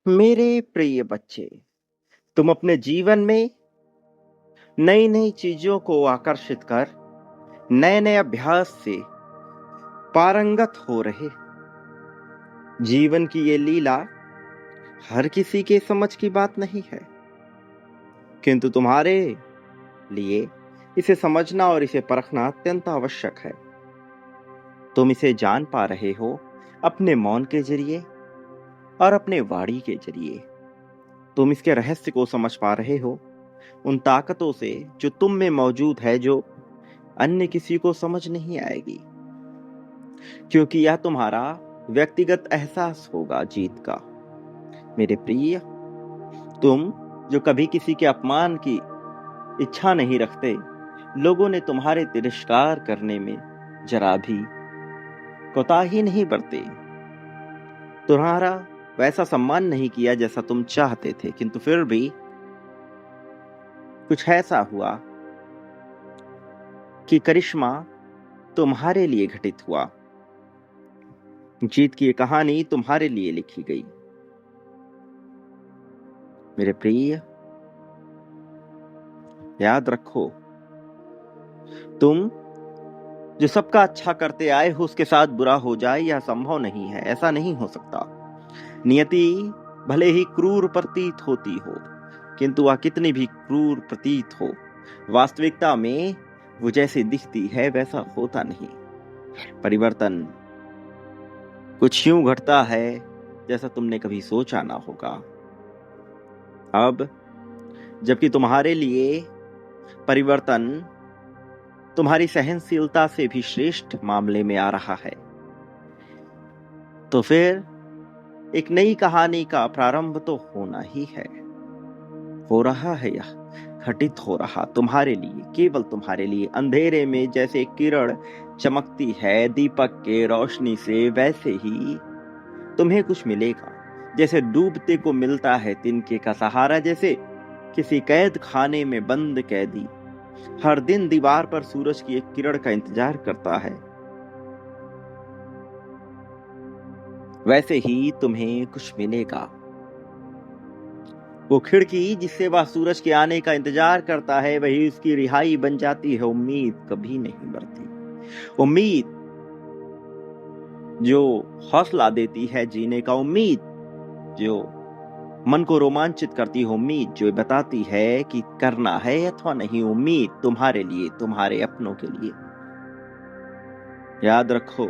मेरे प्रिय बच्चे, तुम अपने जीवन में नई नई चीजों को आकर्षित कर नए नए अभ्यास से पारंगत हो रहे। जीवन की ये लीला हर किसी के समझ की बात नहीं है, किंतु तुम्हारे लिए इसे समझना और इसे परखना अत्यंत आवश्यक है। तुम इसे जान पा रहे हो अपने मौन के जरिए और अपने वाणी के जरिए। तुम इसके रहस्य को समझ पा रहे हो उन ताकतों से जो तुम में मौजूद है, जो अन्य किसी को समझ नहीं आएगी, क्योंकि यह तुम्हारा व्यक्तिगत एहसास होगा जीत का। मेरे प्रिय, तुम जो कभी किसी के अपमान की इच्छा नहीं रखते, लोगों ने तुम्हारे तिरस्कार करने में जरा भी कोताही नहीं बरती, तुम्हारा वैसा सम्मान नहीं किया जैसा तुम चाहते थे, किंतु फिर भी कुछ ऐसा हुआ कि करिश्मा तुम्हारे लिए घटित हुआ। जीत की ये कहानी तुम्हारे लिए लिखी गई। मेरे प्रिय, याद रखो, तुम जो सबका अच्छा करते आए हो उसके साथ बुरा हो जाए, यह संभव नहीं है। ऐसा नहीं हो सकता। नियति भले ही क्रूर प्रतीत होती हो, किंतु वह कितनी भी क्रूर प्रतीत हो, वास्तविकता में वो जैसे दिखती है वैसा होता नहीं। परिवर्तन कुछ यूं घटता है जैसा तुमने कभी सोचा ना होगा। अब जबकि तुम्हारे लिए परिवर्तन तुम्हारी सहनशीलता से भी श्रेष्ठ मामले में आ रहा है, तो फिर एक नई कहानी का प्रारंभ तो होना ही है। हो रहा है, यह घटित हो रहा तुम्हारे लिए, केवल तुम्हारे लिए। अंधेरे में जैसे किरण चमकती है दीपक के रोशनी से, वैसे ही तुम्हें कुछ मिलेगा। जैसे डूबते को मिलता है तिनके का सहारा, जैसे किसी कैद खाने में बंद कैदी हर दिन दीवार पर सूरज की एक किरण का इंतजार करता है, वैसे ही तुम्हें कुछ मिलेगा। वो खिड़की जिससे वह सूरज के आने का इंतजार करता है, वही उसकी रिहाई बन जाती है। उम्मीद कभी नहीं मरती। उम्मीद जो हौसला देती है जीने का, उम्मीद जो मन को रोमांचित करती है, उम्मीद जो बताती है कि करना है अथवा नहीं। उम्मीद तुम्हारे लिए, तुम्हारे अपनों के लिए। याद रखो,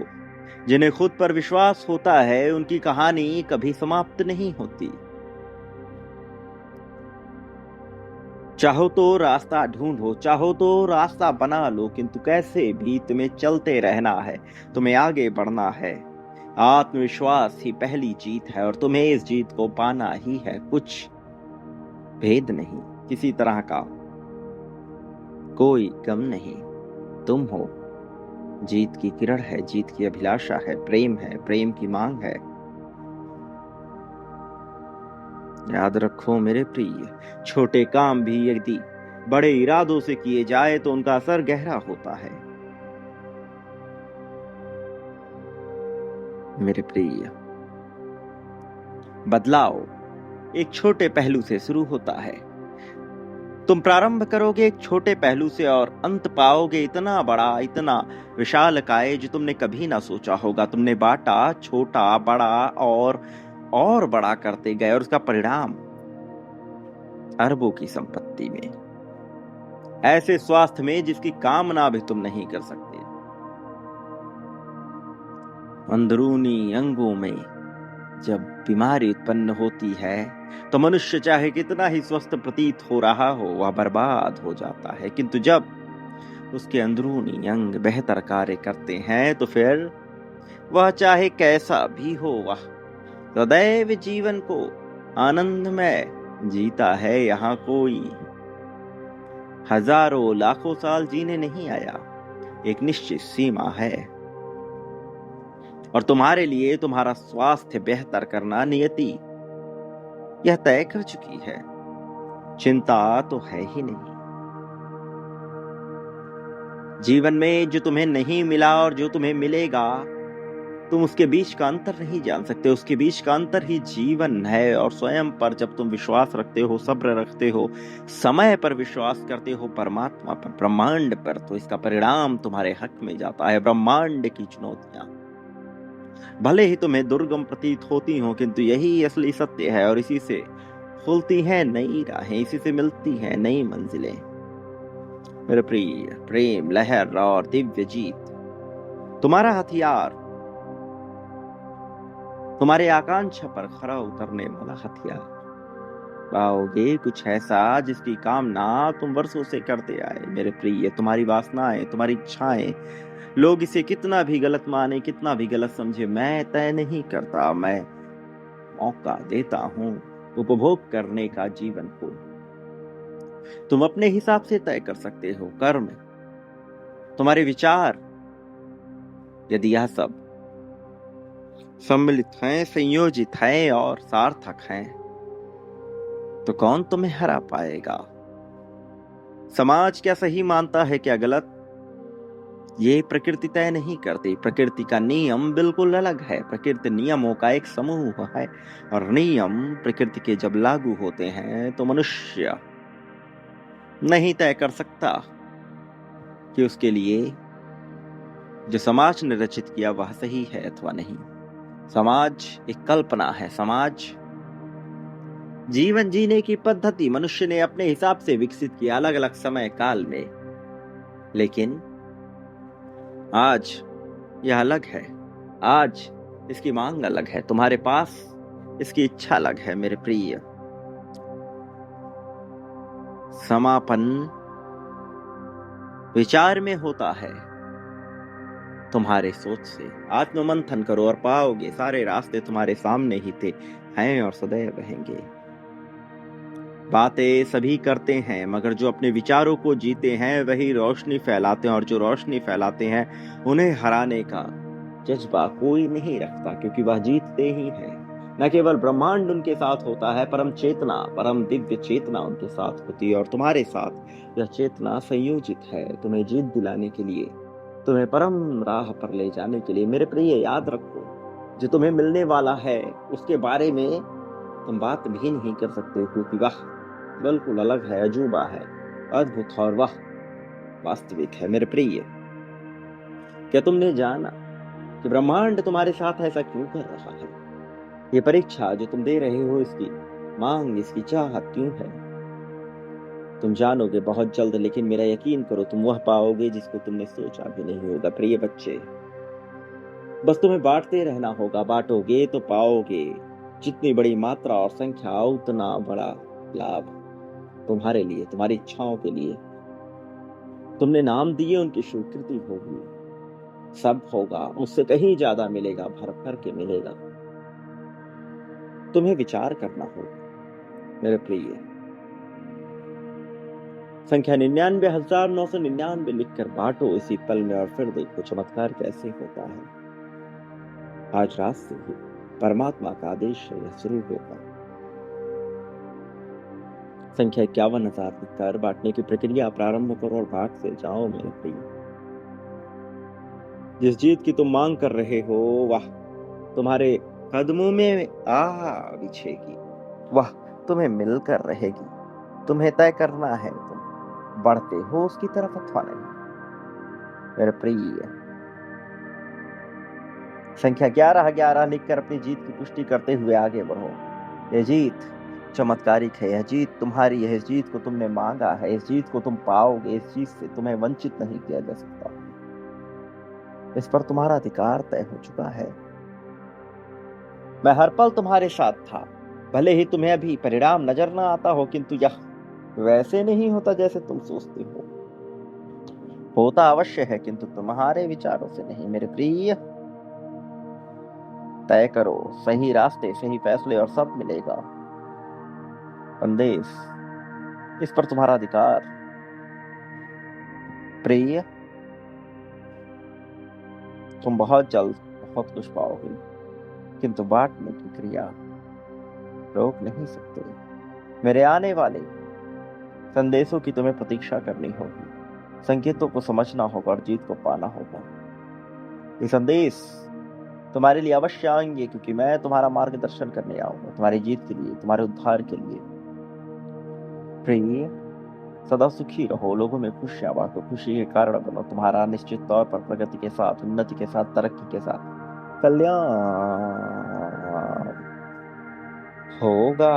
जिन्हें खुद पर विश्वास होता है उनकी कहानी कभी समाप्त नहीं होती। चाहो तो रास्ता ढूंढो, चाहो तो रास्ता बना लो, किंतु कैसे भी तुम्हें चलते रहना है, तुम्हें आगे बढ़ना है। आत्मविश्वास ही पहली जीत है और तुम्हें इस जीत को पाना ही है। कुछ भेद नहीं, किसी तरह का कोई गम नहीं। तुम हो, जीत की किरण है, जीत की अभिलाषा है, प्रेम है, प्रेम की मांग है। याद रखो मेरे प्रिय, छोटे काम भी यदि बड़े इरादों से किए जाए तो उनका असर गहरा होता है। मेरे प्रिय, बदलाव एक छोटे पहलू से शुरू होता है। तुम प्रारंभ करोगे एक छोटे पहलू से और अंत पाओगे इतना बड़ा, इतना विशालकाय जो तुमने कभी ना सोचा होगा। तुमने बांटा, छोटा बड़ा और बड़ा करते गए, और उसका परिणाम अरबों की संपत्ति में, ऐसे स्वास्थ्य में जिसकी कामना भी तुम नहीं कर सकते। अंदरूनी अंगों में जब बीमारी उत्पन्न होती है तो मनुष्य चाहे कितना ही स्वस्थ प्रतीत हो रहा हो, वह बर्बाद हो जाता है। किंतु जब उसके अंदरूनी अंग बेहतर कार्य करते हैं तो फिर वह चाहे कैसा भी हो, वह सदैव जीवन को आनंदमय जीता है। यहाँ कोई हजारों लाखों साल जीने नहीं आया, एक निश्चित सीमा है। और तुम्हारे लिए तुम्हारा स्वास्थ्य बेहतर करना नियति यह तय कर चुकी है। चिंता तो है ही नहीं। जीवन में जो तुम्हें नहीं मिला और जो तुम्हें मिलेगा, तुम उसके बीच का अंतर नहीं जान सकते। उसके बीच का अंतर ही जीवन है। और स्वयं पर जब तुम विश्वास रखते हो, सब्र रखते हो, समय पर विश्वास करते हो, परमात्मा पर, ब्रह्मांड पर, तो इसका परिणाम तुम्हारे हक में जाता है। ब्रह्मांड की चुनौतियां भले ही तुम्हें दुर्गम प्रतीत होती हो, किंतु यही असली सत्य है। और इसी से खुलती हैं नई राहें, इसी से मिलती हैं नई मंजिलें। मेरे प्रिय, प्रेम, लहर और दिव्य जीत, तुम्हारा हथियार, तुम्हारे आकांक्षा पर खरा उतरने वाला हथियार। पाओगे कुछ ऐसा जिसकी कामना तुम वर्षों से करते आए। मेरे प्रिय, तुम्हारी वासनाएं, तुम्हारी इच्छाएं, लोग इसे कितना भी गलत माने, कितना भी गलत समझे, मैं तय नहीं करता। मैं मौका देता हूं उपभोग करने का जीवन को। तुम अपने हिसाब से तय कर सकते हो कर्म, तुम्हारे विचार। यदि यह सब सम्मिलित हैं, संयोजित हैं और सार्थक हैं, तो कौन तुम्हें हरा पाएगा? समाज क्या सही मानता है, क्या गलत, ये प्रकृति तय नहीं करती। प्रकृति का नियम बिल्कुल अलग है। प्रकृति नियमों का एक समूह है, और नियम प्रकृति के जब लागू होते हैं तो मनुष्य नहीं तय कर सकता कि उसके लिए जो समाज ने रचित किया वह सही है अथवा नहीं। समाज एक कल्पना है। समाज जीवन जीने की पद्धति मनुष्य ने अपने हिसाब से विकसित किया अलग अलग समय काल में। लेकिन आज यह अलग है। आज इसकी मांग अलग है। तुम्हारे पास इसकी इच्छा अलग है। मेरे प्रिय, समापन विचार में होता है, तुम्हारे सोच से। आत्ममंथन करो और पाओगे सारे रास्ते तुम्हारे सामने ही थे, हैं और सदैव रहेंगे। बातें सभी करते हैं, मगर जो अपने विचारों को जीते हैं वही रोशनी फैलाते हैं। और जो रोशनी फैलाते हैं उन्हें हराने का जज्बा कोई नहीं रखता, क्योंकि वह जीतते ही हैं। न केवल ब्रह्मांड उनके साथ होता है, परम चेतना, परम दिव्य चेतना उनके साथ होती है। और तुम्हारे साथ यह चेतना संयोजित है तुम्हें जीत दिलाने के लिए, तुम्हें परम राह पर ले जाने के लिए। मेरे प्रिय, याद रखो, जो तुम्हें मिलने वाला है उसके बारे में तुम बात भी नहीं कर सकते, क्योंकि वह बिल्कुल अलग है, अजूबा है, अद्भुत, और वह वास्तविक है। मेरे प्रिय, क्या तुमने जाना कि ब्रह्मांड तुम्हारे साथ ऐसा क्यों कर रहा है? ये परीक्षा जो तुम दे रहे हो, इसकी मांग, इसकी चाहत क्यों है? तुम जानोगे बहुत जल्द, लेकिन मेरा यकीन करो, तुम वह पाओगे जिसको तुमने सोचा भी नहीं होगा। प्रिय बच्चे, बस तुम्हें बांटते रहना होगा। बांटोगे तो पाओगे। जितनी बड़ी मात्रा और संख्या, उतना बड़ा लाभ तुम्हारे लिए, तुम्हारी इच्छाओं के लिए। तुमने नाम दिए, उनकी स्वीकृति होगी, सब होगा, उससे कहीं ज्यादा मिलेगा, भर भर के मिलेगा। तुम्हें विचार करना होगा। मेरे प्रिय, संख्या 99,999 लिखकर बांटो इसी पल में, और फिर देखो चमत्कार कैसे होता है। आज रात से ही परमात्मा का आदेश है, यह शुरू होगा। संख्या 51,000 लिखकर बांटने की प्रक्रिया प्रारंभ करो और भाग से जाओ। मेरे प्रिय, जिस जीत की तुम मांग कर रहे हो वह तुम्हारे कदमों में बिछेगी, वह तुम्हें मिलकर रहेगी। तुम्हें तय करना है, तुम बढ़ते हो उसकी तरफ अथवा नहीं। मेरे प्रिय, संख्या 11,11 लिखकर अपनी जीत की पुष्टि करते हुए आगे बढ़ो। यह जीत चमत्कारिक है। यह जीत तुम्हारी है। इस जीत को तुमने मांगा है। इस जीत को तुम पाओगे। इस जीत से तुम्हें वंचित नहीं किया जा सकता। इस पर तुम्हारा अधिकार तय हो चुका है। मैं हर पल तुम्हारे साथ था। भले ही तुम्हें अभी परिणाम नजर ना आता हो, किंतु यह वैसे नहीं होता जैसे तुम सोचते हो। होता अवश्य है, किंतु तुम्हारे विचारों से नहीं। मेरे प्रिय, तय करो सही रास्ते, सही फैसले, और सब मिलेगा। संदेश, इस पर तुम्हारा अधिकार। प्रिय, तुम बहुत जल्द बहुत कुछ पाओगे, किंतु बांटने की क्रिया रोक नहीं सकते। मेरे आने वाले संदेशों की तुम्हें प्रतीक्षा करनी होगी। संकेतों को समझना होगा और जीत को पाना होगा। ये संदेश तुम्हारे लिए अवश्य आएंगे, क्योंकि मैं तुम्हारा मार्गदर्शन करने आऊंगा, तुम्हारी जीत के लिए, तुम्हारे उद्धार के लिए। प्रिय, सदा सुखी रहो, लोगों में खुशियां बांटो, खुशी के कारण बनो, तुम्हारा निश्चित तौर पर प्रगति के साथ, उन्नति के साथ, तरक्की के साथ कल्याण होगा।